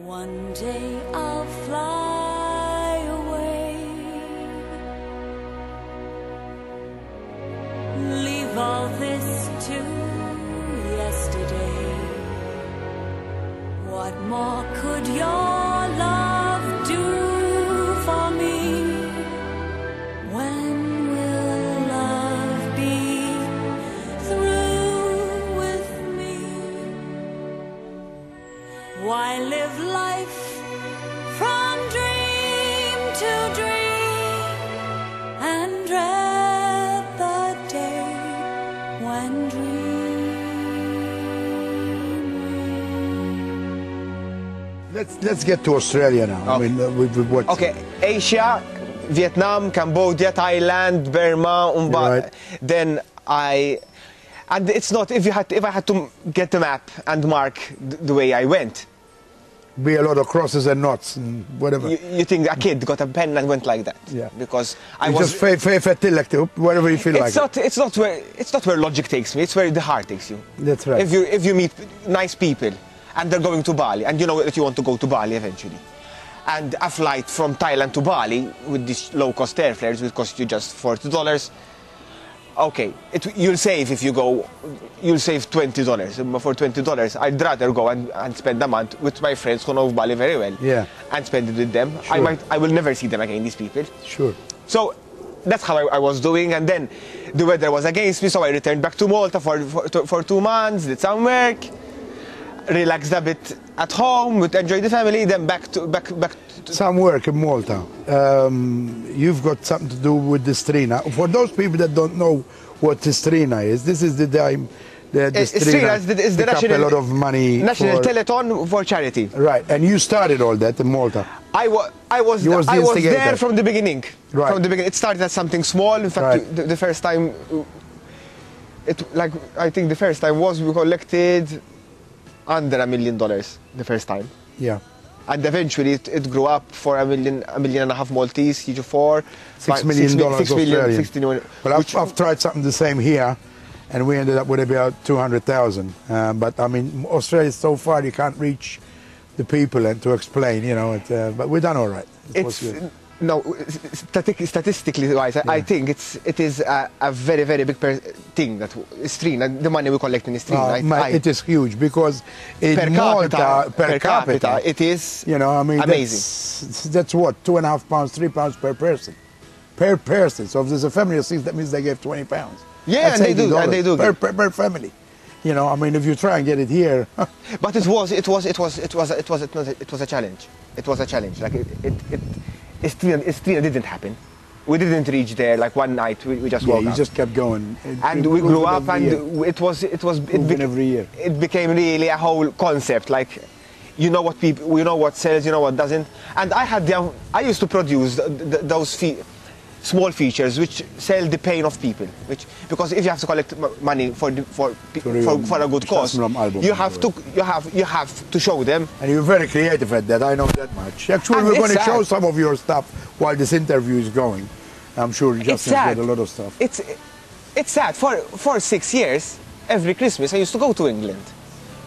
One day I'll fly away, leave all this to yesterday. What more could your love do for me? When will love be through with me? Why live life from dream to dream and dread the day when dreaming? Let's get to Australia now. Okay. I mean, we've watched. Okay, Asia, Vietnam, Cambodia, Thailand, Burma, Right. Then and it's not, if I had to get a map and mark the way I went. Be a lot of crosses and knots and whatever. You think a kid got a pen and went like that? Yeah. Because I You was just wherever you feel like it. it's not where logic takes me. It's where the heart takes you. That's right. If you meet nice people and they're going to Bali and you know that you want to go to Bali eventually, and a flight from Thailand to Bali with these low-cost airfares will cost you just $40. Okay, you'll save if you go. You'll save $20. For $20, I'd rather go and spend a month with my friends who know Bali very well. Yeah. And spend it with them. Sure. I will never see them again. These people. Sure. So that's how I was doing, and then the weather was against me, so I returned back to Malta for 2 months, did some work, relaxed a bit at home, enjoyed the family, then back to Some work in Malta. You've got something to do with the Strina. For those people that don't know what the Strina is, this is the time the Strina is the pick up a lot of money. National Telethon for charity. Right, and you started all that in Malta. I was instigator. there from the beginning. Right. From the beginning, it started as something small. In fact, Right. the first time, I think the first time was we collected under $1 million the first time. Yeah. And eventually it grew up for $1.5 million Maltese, each for $6 million Australian. 60 million. Well, I've tried something the same here, and we ended up with about 200,000. But I mean, Australia so far you can't reach the people and to explain, you know. But we've done all right. Statistically wise, I think it is a very, very big thing that Strina, the money we collect in Strina. It is huge because in Malta, per capita, it is, you know, I mean, amazing. That's what, £2.5, £3 per person. Per person. So if there's a family of 6, that means they give £20. Yeah, that's and they do. Per family. You know, I mean, if you try and get it here. But it was a challenge. It was a challenge. Like Strina didn't happen. We didn't reach there like one night. We just woke up. You just kept going. And we grew up, and it every year. It became really a whole concept. Like, you know what people, you know what sells, you know what doesn't. And I used to produce those small features which sell the pain of people. Because if you have to collect money for a good cause, you have to show them. And you're very creative at that. I know that much. Actually, we're going to show some of your stuff while this interview is going. I'm sure Justin's got a lot of stuff. It's sad. For 6 years, every Christmas, I used to go to England,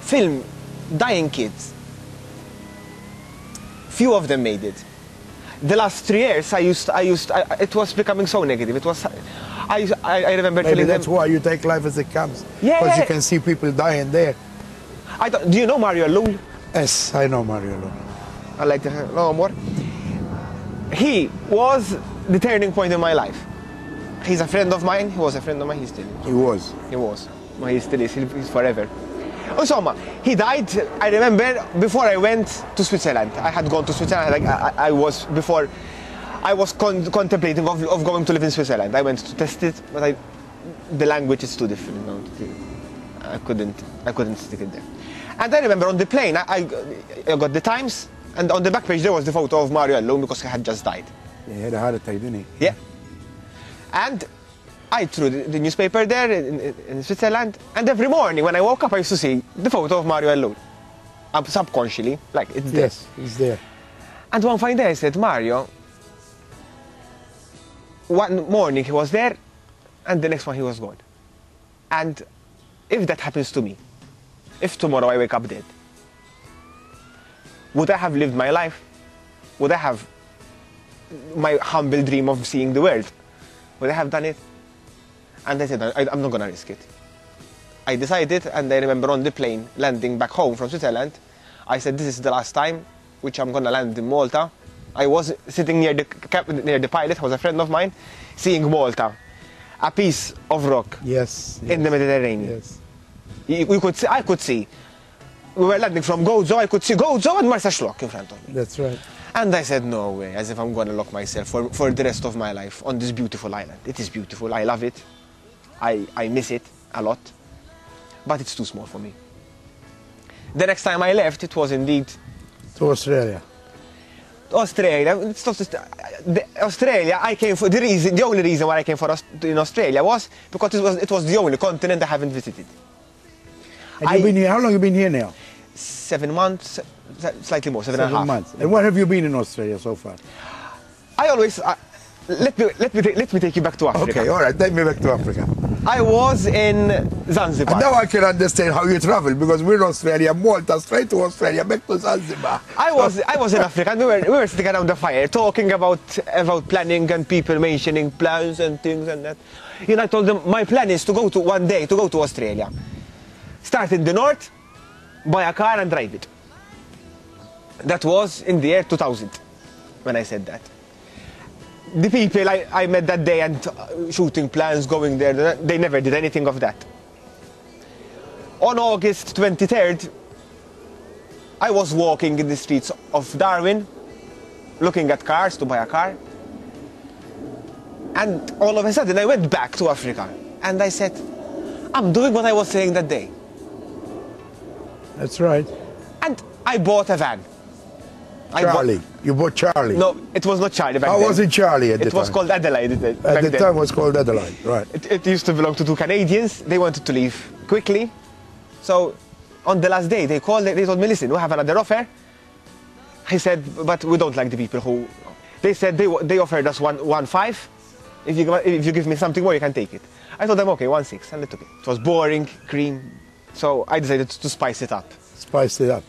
film dying kids. Few of them made it. The last 3 years, it was becoming so negative. I remember Maybe telling that's them, why you take life as it comes. Yeah, because you can see people dying there. Do you know Mario Lul? Yes, I know Mario Lul. I like to know more. He was the turning point in my life. He's a friend of mine. He was a friend of mine. He still is. He was. He was. Well, he still is. He's forever. Insomma, he died. I remember before I went to Switzerland. I had gone to Switzerland. Like I was contemplating of going to live in Switzerland. I went to test it, but the language is too different now. I couldn't stick it there. And I remember on the plane, I got the Times, and on the back page there was the photo of Mario alone because he had just died. Yeah, he had a heart attack, didn't he? Yeah. And I threw the newspaper there in Switzerland, and every morning when I woke up, I used to see the photo of Mario alone. Subconsciously, like it's there. Yes, it's there. And one fine day I said, Mario, one morning he was there, and the next one he was gone. And if that happens to me, if tomorrow I wake up dead, Would I have lived my life? Would I have my humble dream of seeing the world? Would I have done it? And I said, I'm not going to risk it. I decided, and I remember on the plane landing back home from Switzerland, I said, this is the last time which I'm going to land in Malta. I was sitting near the pilot, who was a friend of mine, seeing Malta, a piece of rock in the Mediterranean. Yes. I could see. We were landing from Gozo, I could see Gozo and Marsa Xlokk in front of me. That's right. And I said, no way, as if I'm going to lock myself for the rest of my life on this beautiful island. It is beautiful, I love it. I miss it a lot, but it's too small for me. The next time I left, it was indeed... To Australia. Australia, Australia, I came for, the only reason why I came in Australia was because it was the only continent I haven't visited. And you've been here, how long have you been here now? 7 months, slightly more, 7 and a half. 7 months. And what have you been in Australia so far? I always, let me take you back to Africa. Okay, all right, take me back to Africa. I was in Zanzibar. And now I can understand how you travel, because we're in Australia, Malta, straight to Australia, back to Zanzibar. I was in Africa, and we were sitting around the fire, talking about planning and people mentioning plans and things and that. You know, I told them, my plan is to go one day to Australia. Start in the north, buy a car and drive it. That was in the year 2000, when I said that. The people I met that day and shooting plans, going there, they never did anything of that. On August 23rd, I was walking in the streets of Darwin, looking at cars to buy a car. And all of a sudden I went back to Africa and I said, I'm doing what I was saying that day. That's right. And I bought a van. Charlie. You bought Charlie. No, it was not Charlie back then. How was it Charlie at the time? It was called Adelaide. At the time it was called Adelaide, right. It used to belong to 2 Canadians. They wanted to leave quickly. So on the last day they called, they told me, listen, we have another offer. I said, but we don't like the people who... They said they offered us 1.5. If you give me something more, you can take it. I told them, okay, 1.6, and they took it. It was boring, cream. So I decided to spice it up. Spice it up.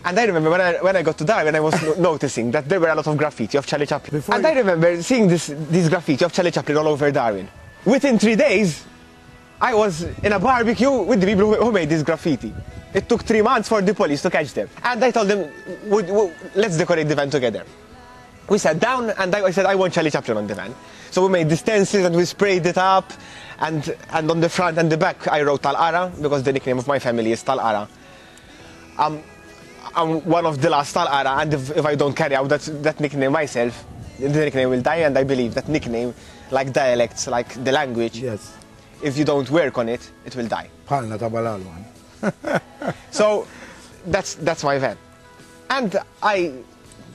And I remember when I got to Darwin, I was noticing that there were a lot of graffiti of Charlie Chaplin. I remember seeing this graffiti of Charlie Chaplin all over Darwin. Within 3 days, I was in a barbecue with the people who made this graffiti. It took 3 months for the police to catch them. And I told them, let's decorate the van together. We sat down and I said, I want Charlie Chaplin on the van. So we made the stencils and we sprayed it up. And on the front and the back, I wrote Tal Ara, because the nickname of my family is Tal Ara. I'm one of the last Tal Ara, and if I don't carry out that nickname myself, the nickname will die, and I believe that nickname, like dialects, like the language, yes, if you don't work on it, it will die. So that's my van. And I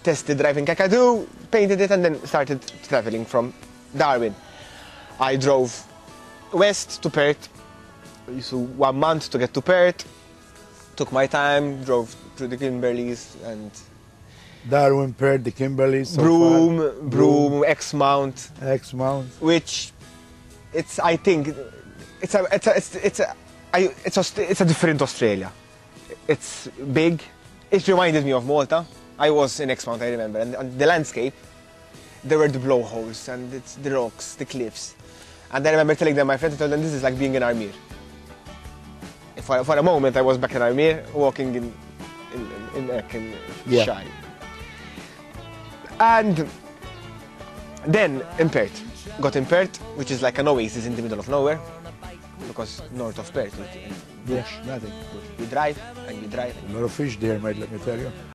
tested driving Kakadu, painted it, and then started traveling from Darwin. I drove west to Perth. So 1 month to get to Perth. Took my time, drove through the Kimberleys and Darwin, Perth, the Kimberleys, Broome, Exmount, which I think it's a different Australia. It's big. It reminded me of Malta. I was in Exmount, I remember, and on the landscape there were the blowholes and it's the rocks, the cliffs. And I remember telling them, my friends, I told them, this is like being in Armir. For a moment, I was back in Armir, walking in Shire. And then in Perth, got in Perth, which is like an oasis in the middle of nowhere, because north of Perth, yes, nothing. You drive and you drive. A lot of fish there, mate, let me tell you.